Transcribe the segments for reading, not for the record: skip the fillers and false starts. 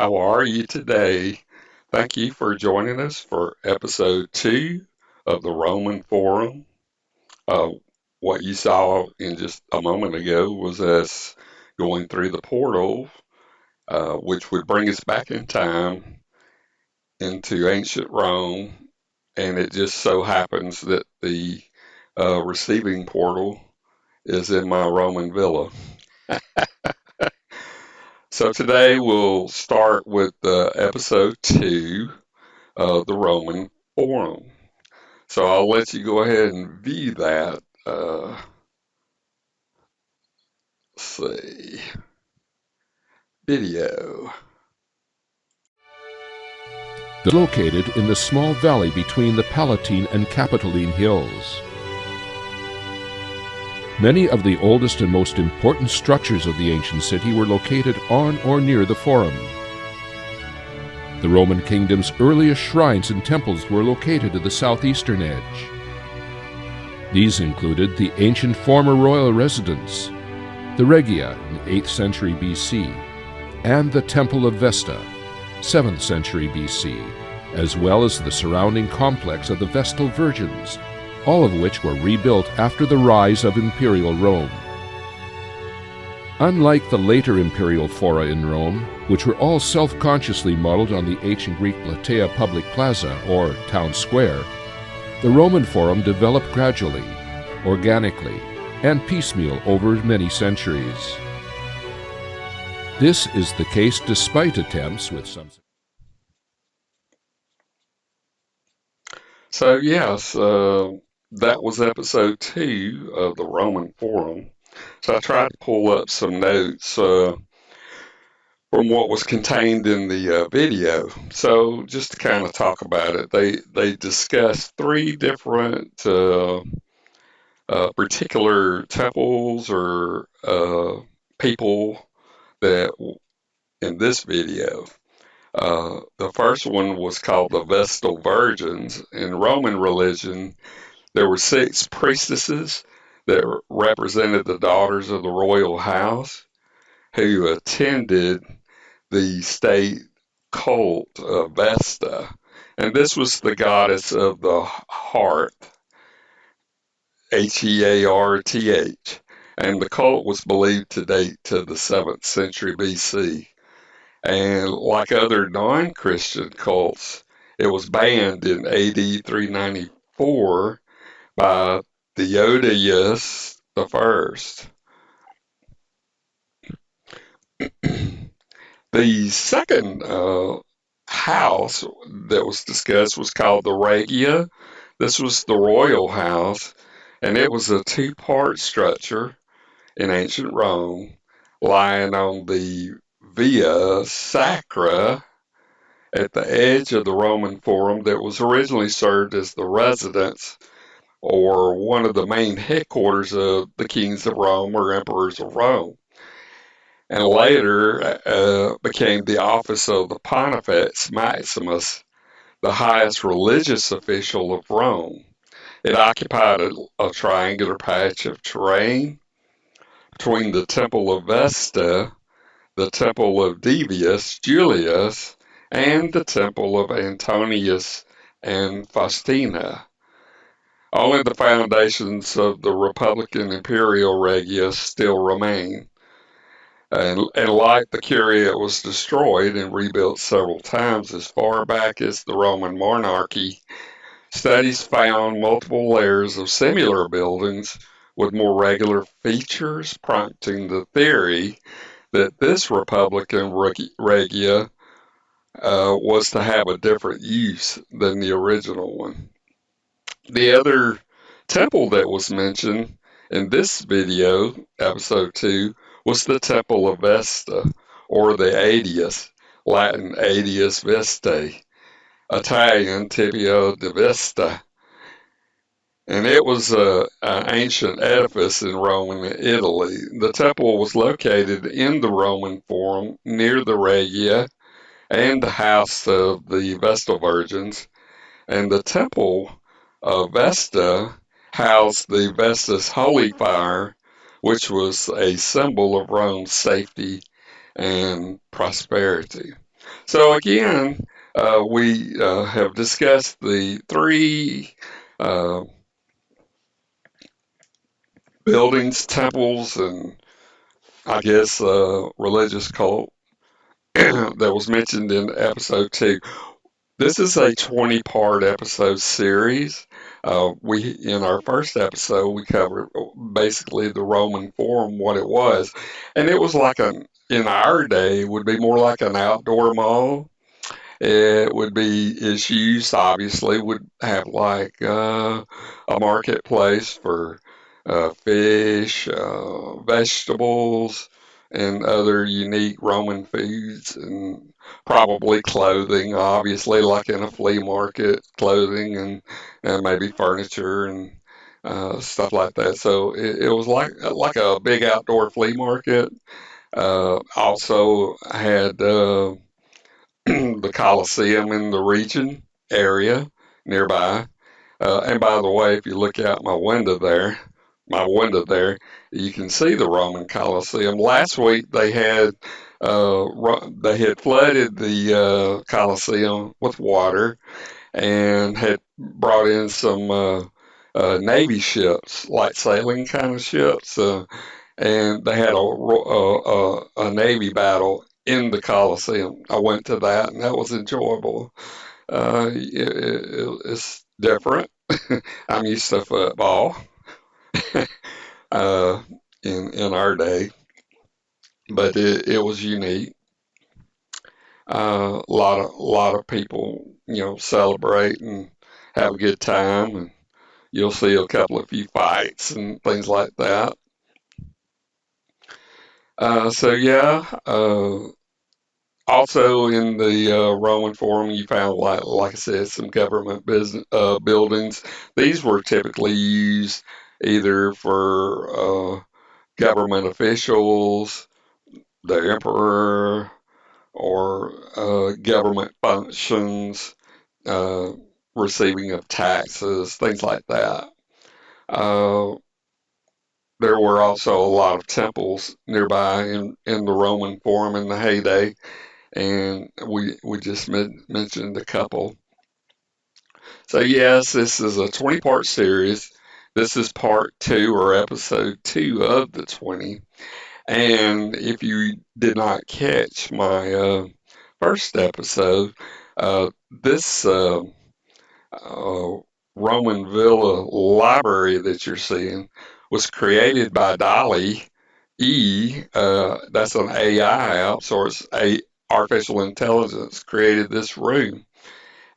How are you today? Thank you for joining us for episode 2 of the Roman Forum. Uh, what you saw in just a moment ago was us going through the portal, which would bring us back in time into ancient Rome, and it just so happens that the receiving portal is in my Roman villa. So today we'll start with episode 2 of the Roman Forum. So I'll let you go ahead and view that. Let's see, video. Located in the small valley between the Palatine and Capitoline hills. Many of the oldest and most important structures of the ancient city were located on or near the Forum. The Roman kingdom's earliest shrines and temples were located at the southeastern edge. These included the ancient former royal residence, the Regia in the 8th century BC, and the Temple of Vesta, 7th century BC, as well as the surrounding complex of the Vestal Virgins, all of which were rebuilt after the rise of Imperial Rome. Unlike the later imperial fora in Rome, which were all self-consciously modeled on the ancient Greek Platea Public Plaza, or town square, the Roman Forum developed gradually, organically, and piecemeal over many centuries. This is the case despite attempts with some... So yes, that was episode 2 of the Roman Forum. So I tried to pull up some notes from what was contained in the video. So just to kind of talk about it, they discussed 3 different particular temples or people that in this video. The first one was called the Vestal Virgins. In Roman religion, there were 6 priestesses that represented the daughters of the royal house who attended the state cult of Vesta. And this was the goddess of the hearth, Hearth. And the cult was believed to date to the 7th century BC. And like other non-Christian cults, it was banned in AD 394 by Theodosius I. The second house that was discussed was called the Regia. This was the royal house, and it was a 2-part structure in ancient Rome, lying on the Via Sacra at the edge of the Roman Forum that was originally served as the residence or one of the main headquarters of the kings of Rome or emperors of Rome, and later became the office of the Pontifex Maximus, the highest religious official of Rome. It occupied a triangular patch of terrain between the Temple of Vesta, the Temple of Divius Julius, and the Temple of Antonius and Faustina. Only the foundations of the Republican Imperial Regia still remain. And like the Curia, it was destroyed and rebuilt several times as far back as the Roman monarchy. Studies found multiple layers of similar buildings with more regular features, prompting the theory that this Republican Regia was to have a different use than the original one. The other temple that was mentioned in this video, episode 2, was the Temple of Vesta, or the Aedius, Latin Aedius Vestae, Italian Tempio di Vesta. And it was an ancient edifice in Roman Italy. The temple was located in the Roman Forum near the Regia and the house of the Vestal Virgins, and the Temple of Vesta housed the Vesta's holy fire, which was a symbol of Rome's safety and prosperity. So again, we have discussed the three uh, buildings, temples, and I guess religious cult that was mentioned in episode 2. This is a 20-part episode series. We in our first episode we covered basically the Roman Forum, what it was, and it was like in our day it would be more like an outdoor mall. It would be its use obviously would have like a marketplace for fish, vegetables, and other unique Roman foods, and probably clothing, obviously, like in a flea market, clothing and maybe furniture and stuff like that. So it was like a big outdoor flea market. Also had the Coliseum in the region area nearby. And by the way, if you look out my window there, you can see the Roman Coliseum. Last week they had flooded the Coliseum with water and had brought in some Navy ships, light sailing kind of ships, and they had a Navy battle in the Coliseum. I went to that, and that was enjoyable. It's different. I'm used to football uh, in our day, but it was unique. A lot of people, celebrate and have a good time, and you'll see a few fights and things like that. So yeah. Also in the Roman Forum, you found like I said, some government business buildings. These were typically used either for government officials, the emperor, or government functions, uh, receiving of taxes, things like that. Uh, there were also a lot of temples nearby in the Roman Forum in the heyday, and we just mentioned a couple. So yes, this is a 20-part series. This is part 2 or episode 2 of the 20. And if you did not catch my first episode, this uh, Roman villa library that you're seeing was created by Dolly E. That's an AI outsourced a artificial intelligence created this room.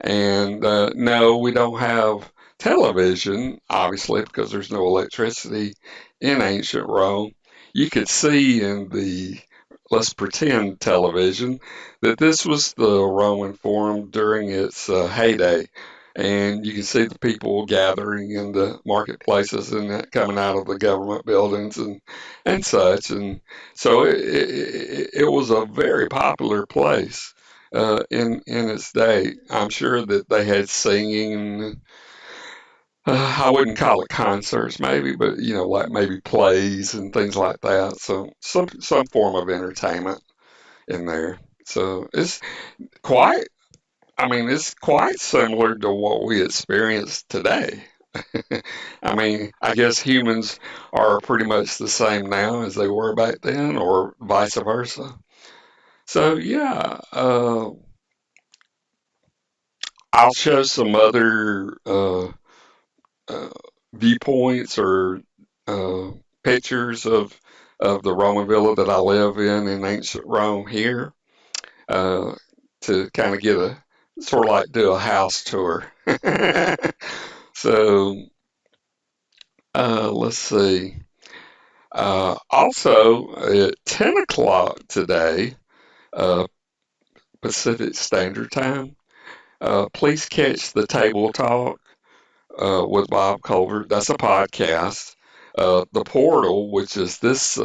And no, we don't have television, obviously, because there's no electricity in ancient Rome. You could see in the, let's pretend television, that this was the Roman Forum during its heyday. And you can see the people gathering in the marketplaces and coming out of the government buildings and such. And so it was a very popular place in its day. I'm sure that they had singing. I wouldn't call it concerts, maybe, but like maybe plays and things like that. So some form of entertainment in there. So it's quite. I mean, it's quite similar to what we experience today. I mean, I guess humans are pretty much the same now as they were back then, or vice versa. So yeah, I'll show some other uh, viewpoints or uh, pictures of the Roman villa that I live in ancient Rome here, uh, to kind of get a sort of like do a house tour. So let's see. Also at 10 o'clock today, uh, Pacific Standard Time, please catch the Table Talk with Bob Colbert. That's a podcast. The Portal, which is this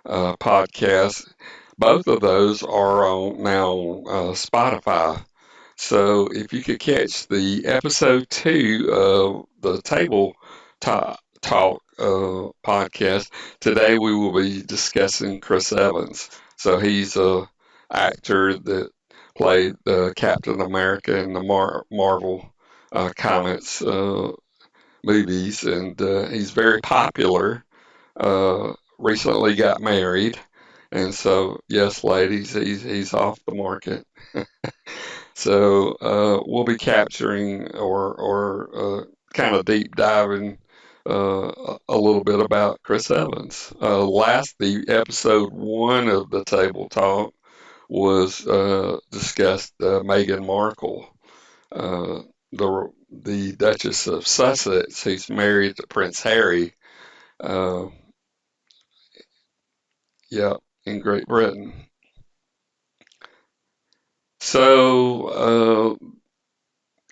podcast, both of those are on now on Spotify. So if you could catch the episode 2 of the Table Talk podcast, today we will be discussing Chris Evans. So he's a actor that played Captain America in the Marvel Comics movies, and he's very popular. Recently got married, and so yes, ladies, he's off the market. So we'll be capturing or kind of deep diving a little bit about Chris Evans. The episode one of the Table Talk was discussed Meghan Markle, uh, the Duchess of Sussex, who's married to Prince Harry. Uh, yeah, in Great Britain. So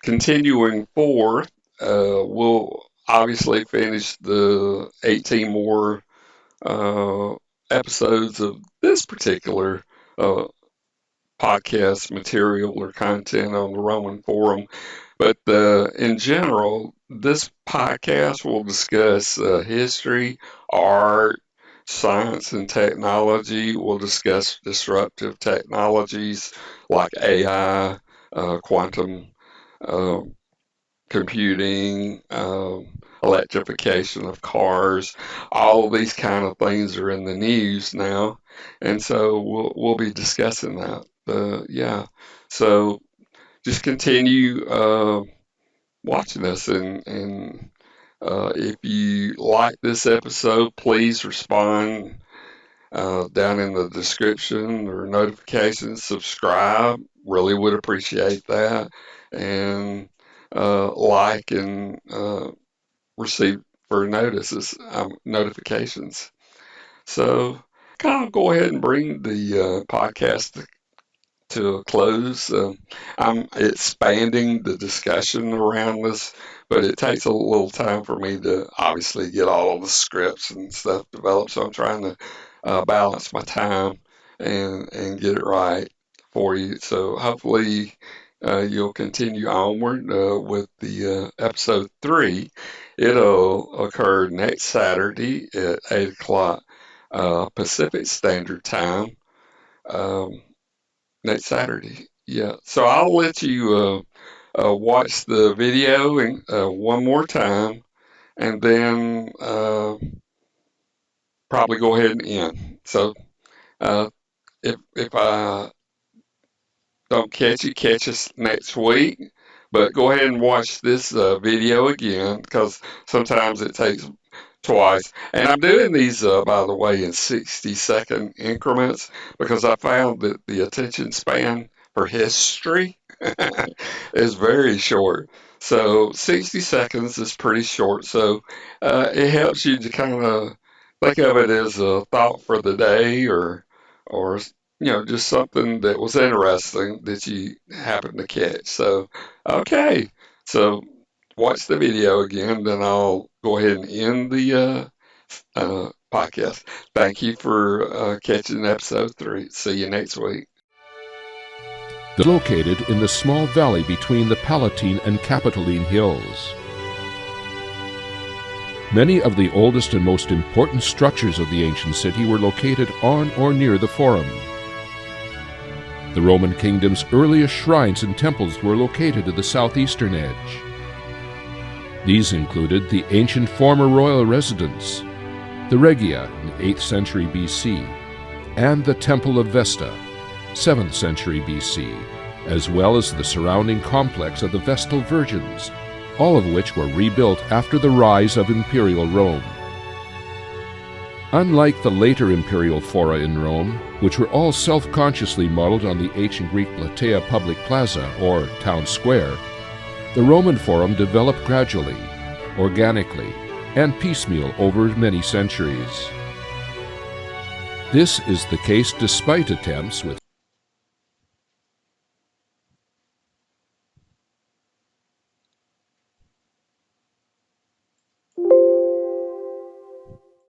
continuing forth, we'll obviously finish the 18 more uh, episodes of this particular uh, podcast material or content on the Roman Forum. But in general, this podcast will discuss history, art, science, and technology. We'll discuss disruptive technologies like AI, quantum uh, computing, electrification of cars. All of these kind of things are in the news now, and so we'll be discussing that. Yeah, so just continue watching us, and if you like this episode, please respond down in the description or notifications. Subscribe, really would appreciate that, and like and receive for notifications. So, kind of go ahead and bring the podcast to a close. I'm expanding the discussion around this, but it takes a little time for me to obviously get all of the scripts and stuff developed. So I'm trying to balance my time and get it right for you. So hopefully you'll continue onward with the episode 3. It'll occur next Saturday at 8 o'clock Pacific Standard Time. Um, Next Saturday. Yeah. So I'll let you watch the video one more time, and then probably go ahead and end. So uh, if I don't catch you, catch us next week. But go ahead and watch this video again, because sometimes it takes twice. And I'm doing these, by the way, in 60-second increments, because I found that the attention span for history is very short. So 60 seconds is pretty short. So it helps you to kind of think of it as a thought for the day, or just something that was interesting that you happened to catch. So okay. So watch the video again, then I'll go ahead and end the podcast. Thank you for catching episode 3. See you next week. Located in the small valley between the Palatine and Capitoline hills. Many of the oldest and most important structures of the ancient city were located on or near the Forum. The Roman kingdom's earliest shrines and temples were located at the southeastern edge. These included the ancient former royal residence, the Regia in the 8th century BC, and the Temple of Vesta, 7th century BC, as well as the surrounding complex of the Vestal Virgins, all of which were rebuilt after the rise of Imperial Rome. Unlike the later imperial fora in Rome, which were all self-consciously modeled on the ancient Greek Platea Public Plaza, or town square, the Roman Forum developed gradually, organically, and piecemeal over many centuries. This is the case despite attempts with